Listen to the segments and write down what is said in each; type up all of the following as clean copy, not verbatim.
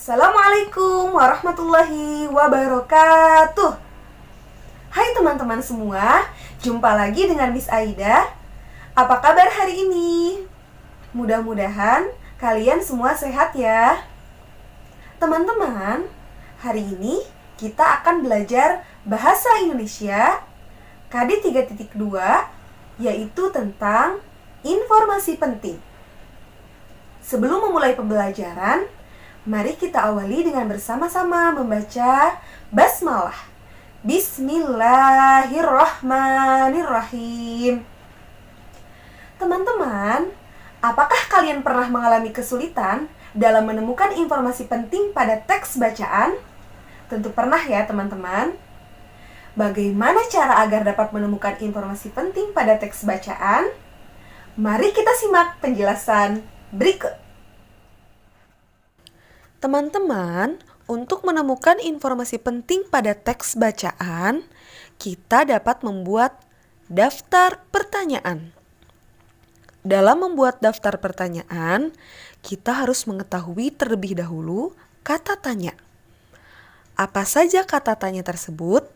Assalamualaikum warahmatullahi wabarakatuh. Hai teman-teman semua, jumpa lagi dengan Miss Aida. Apa kabar hari ini? Mudah-mudahan kalian semua sehat ya. Teman-teman, hari ini kita akan belajar Bahasa Indonesia KD 3.2, yaitu tentang informasi penting. Sebelum memulai pembelajaran, mari kita awali dengan bersama-sama membaca basmalah. Bismillahirrahmanirrahim. Teman-teman, apakah kalian pernah mengalami kesulitan dalam menemukan informasi penting pada teks bacaan? Tentu pernah ya teman-teman. Bagaimana cara agar dapat menemukan informasi penting pada teks bacaan? Mari kita simak penjelasan berikut. Teman-teman, untuk menemukan informasi penting pada teks bacaan, kita dapat membuat daftar pertanyaan. Dalam membuat daftar pertanyaan, kita harus mengetahui terlebih dahulu kata tanya. Apa saja kata tanya tersebut?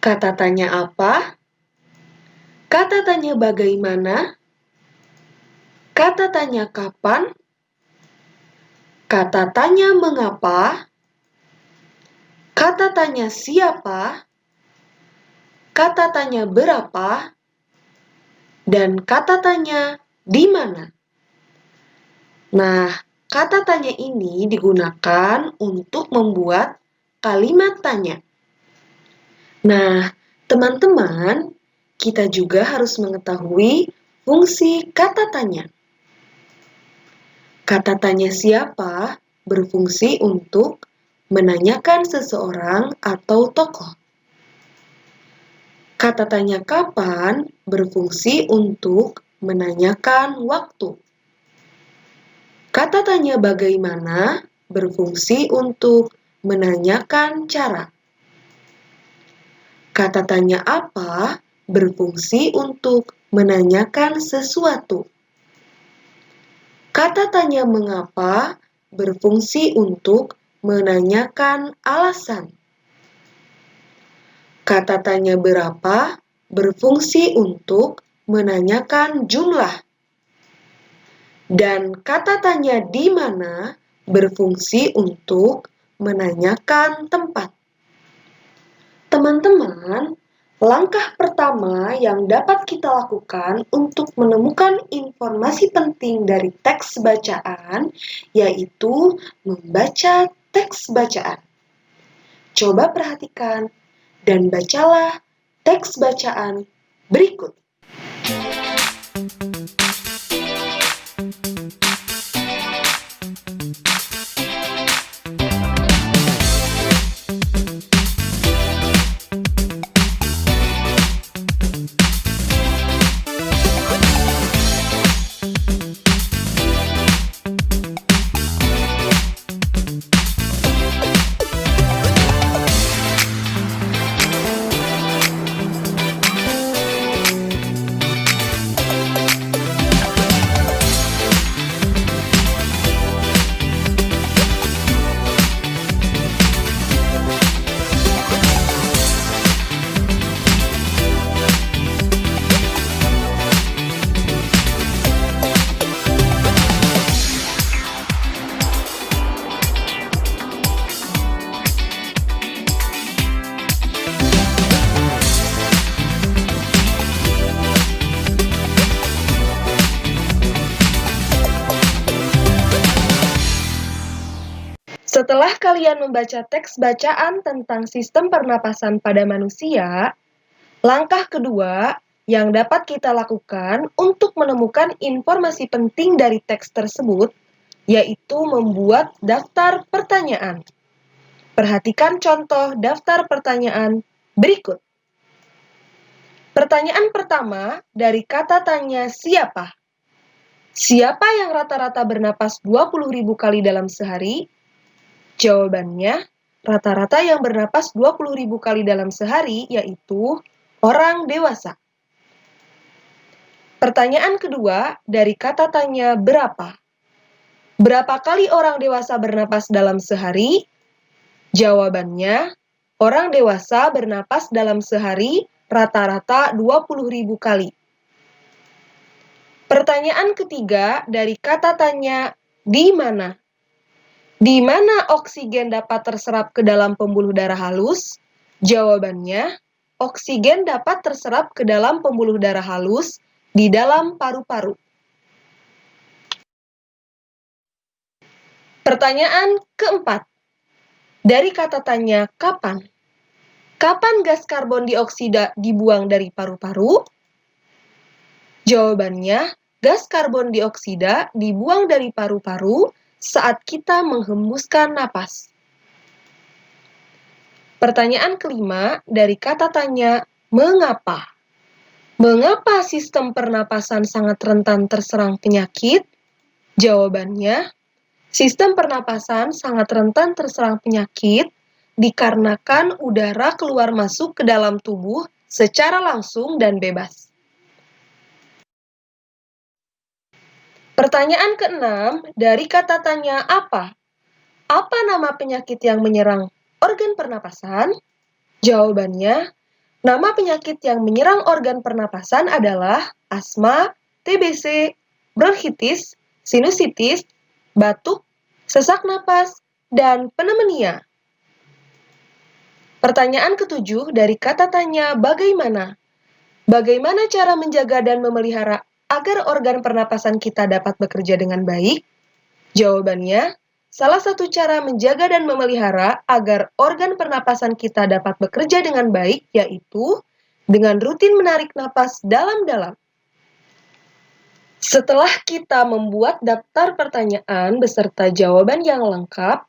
Kata tanya apa? Kata tanya bagaimana? Kata tanya kapan? Kata tanya mengapa? Kata tanya siapa? Kata tanya berapa? Dan kata tanya di mana? Nah, kata tanya ini digunakan untuk membuat kalimat tanya. Nah, teman-teman, kita juga harus mengetahui fungsi kata tanya. Kata tanya siapa berfungsi untuk menanyakan seseorang atau tokoh. Kata tanya kapan berfungsi untuk menanyakan waktu. Kata tanya bagaimana berfungsi untuk menanyakan cara. Kata tanya apa berfungsi untuk menanyakan sesuatu. Kata tanya mengapa berfungsi untuk menanyakan alasan. Kata tanya berapa berfungsi untuk menanyakan jumlah. Dan kata tanya di mana berfungsi untuk menanyakan tempat. Teman-teman, langkah pertama yang dapat kita lakukan untuk menemukan informasi penting dari teks bacaan yaitu membaca teks bacaan. Coba perhatikan dan bacalah teks bacaan berikut. Setelah kalian membaca teks bacaan tentang sistem pernapasan pada manusia, langkah kedua yang dapat kita lakukan untuk menemukan informasi penting dari teks tersebut, yaitu membuat daftar pertanyaan. Perhatikan contoh daftar pertanyaan berikut. Pertanyaan pertama dari kata tanya siapa? Siapa yang rata-rata bernapas 20.000 kali dalam sehari? Jawabannya, rata-rata yang bernapas 20.000 kali dalam sehari yaitu orang dewasa. Pertanyaan kedua dari kata tanya berapa? Berapa kali orang dewasa bernapas dalam sehari? Jawabannya, orang dewasa bernapas dalam sehari rata-rata 20.000 kali. Pertanyaan ketiga dari kata tanya, di mana? Di mana oksigen dapat terserap ke dalam pembuluh darah halus? Jawabannya, oksigen dapat terserap ke dalam pembuluh darah halus di dalam paru-paru. Pertanyaan keempat. Dari kata tanya, kapan? Kapan gas karbon dioksida dibuang dari paru-paru? Jawabannya, gas karbon dioksida dibuang dari paru-paru saat kita menghembuskan napas. Pertanyaan kelima dari kata tanya, mengapa? Mengapa sistem pernapasan sangat rentan terserang penyakit? Jawabannya, sistem pernapasan sangat rentan terserang penyakit dikarenakan udara keluar masuk ke dalam tubuh secara langsung dan bebas. Pertanyaan keenam dari kata tanya apa? Apa nama penyakit yang menyerang organ pernapasan? Jawabannya, nama penyakit yang menyerang organ pernapasan adalah asma, TBC, bronkitis, sinusitis, batuk, sesak napas, dan pneumonia. Pertanyaan ketujuh dari kata tanya bagaimana? Bagaimana cara menjaga dan memelihara agar organ pernapasan kita dapat bekerja dengan baik? Jawabannya, salah satu cara menjaga dan memelihara agar organ pernapasan kita dapat bekerja dengan baik yaitu dengan rutin menarik napas dalam-dalam. Setelah kita membuat daftar pertanyaan beserta jawaban yang lengkap,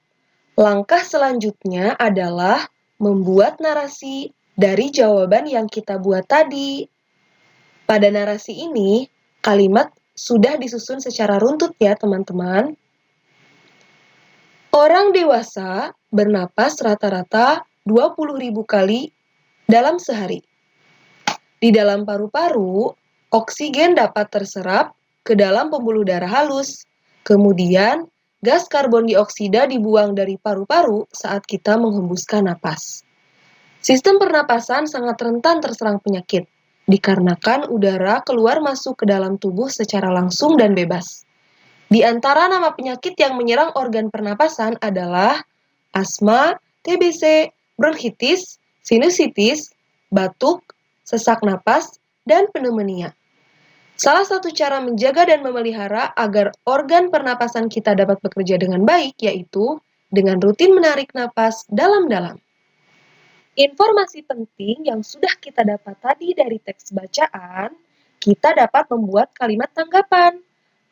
langkah selanjutnya adalah membuat narasi dari jawaban yang kita buat tadi. Pada narasi ini, kalimat sudah disusun secara runtut ya teman-teman. Orang dewasa bernapas rata-rata 20.000 kali dalam sehari. Di dalam paru-paru, oksigen dapat terserap ke dalam pembuluh darah halus. Kemudian, gas karbon dioksida dibuang dari paru-paru saat kita menghembuskan napas. Sistem pernapasan sangat rentan terserang penyakit, dikarenakan udara keluar masuk ke dalam tubuh secara langsung dan bebas. Di antara nama penyakit yang menyerang organ pernapasan adalah asma, TBC, bronkitis, sinusitis, batuk, sesak napas, dan pneumonia. Salah satu cara menjaga dan memelihara agar organ pernapasan kita dapat bekerja dengan baik yaitu dengan rutin menarik napas dalam-dalam. Informasi penting yang sudah kita dapat tadi dari teks bacaan, kita dapat membuat kalimat tanggapan.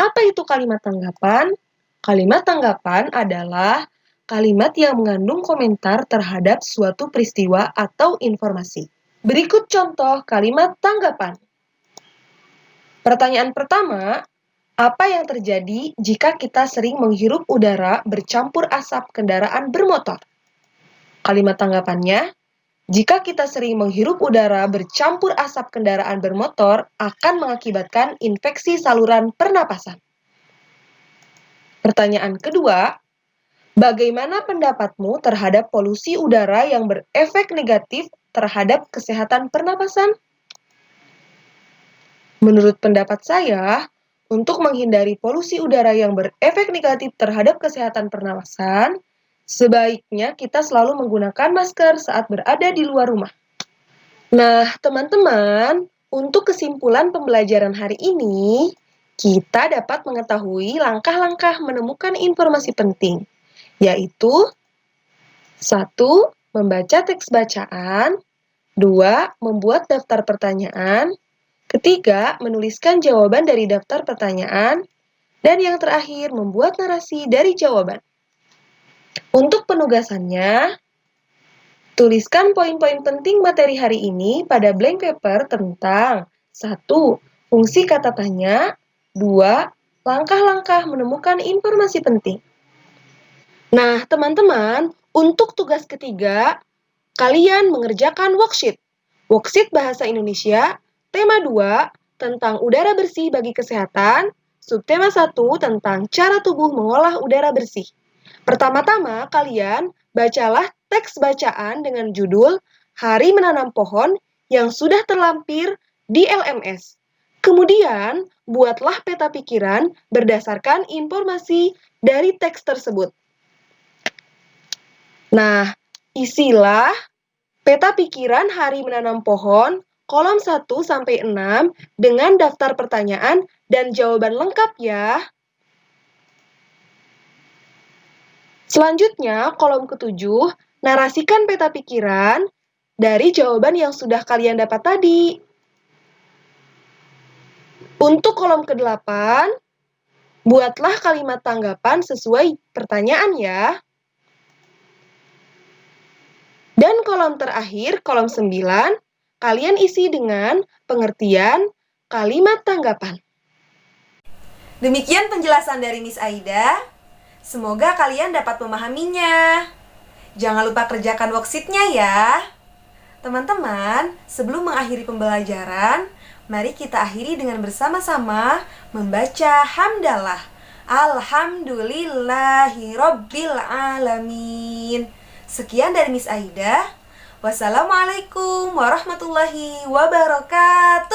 Apa itu kalimat tanggapan? Kalimat tanggapan adalah kalimat yang mengandung komentar terhadap suatu peristiwa atau informasi. Berikut contoh kalimat tanggapan. Pertanyaan pertama, apa yang terjadi jika kita sering menghirup udara bercampur asap kendaraan bermotor? Kalimat tanggapannya, jika kita sering menghirup udara bercampur asap kendaraan bermotor akan mengakibatkan infeksi saluran pernapasan. Pertanyaan kedua, bagaimana pendapatmu terhadap polusi udara yang berefek negatif terhadap kesehatan pernapasan? Menurut pendapat saya, untuk menghindari polusi udara yang berefek negatif terhadap kesehatan pernapasan, sebaiknya kita selalu menggunakan masker saat berada di luar rumah. Nah, teman-teman, untuk kesimpulan pembelajaran hari ini, kita dapat mengetahui langkah-langkah menemukan informasi penting, yaitu 1. Membaca teks bacaan, 2. Membuat daftar pertanyaan, ketiga, menuliskan jawaban dari daftar pertanyaan, dan yang terakhir, membuat narasi dari jawaban. Untuk penugasannya, tuliskan poin-poin penting materi hari ini pada blank paper tentang 1. Fungsi kata tanya, 2. Langkah-langkah menemukan informasi penting. Nah, teman-teman, untuk tugas ketiga, kalian mengerjakan worksheet. Worksheet Bahasa Indonesia, tema 2, tentang udara bersih bagi kesehatan, subtema 1 tentang cara tubuh mengolah udara bersih. Pertama-tama, kalian bacalah teks bacaan dengan judul Hari Menanam Pohon yang sudah terlampir di LMS. Kemudian, buatlah peta pikiran berdasarkan informasi dari teks tersebut. Nah, isilah peta pikiran Hari Menanam Pohon kolom 1-6 dengan daftar pertanyaan dan jawaban lengkap ya. Selanjutnya, kolom ke-7, narasikan peta pikiran dari jawaban yang sudah kalian dapat tadi. Untuk kolom ke-8, buatlah kalimat tanggapan sesuai pertanyaan ya. Dan kolom terakhir, kolom 9, kalian isi dengan pengertian kalimat tanggapan. Demikian penjelasan dari Miss Aida. Semoga kalian dapat memahaminya. Jangan lupa kerjakan worksheet-nya ya. Teman-teman, sebelum mengakhiri pembelajaran, mari kita akhiri dengan bersama-sama membaca hamdalah. Alhamdulillahirabbil alamin. Sekian dari Miss Aida. Wassalamualaikum warahmatullahi wabarakatuh.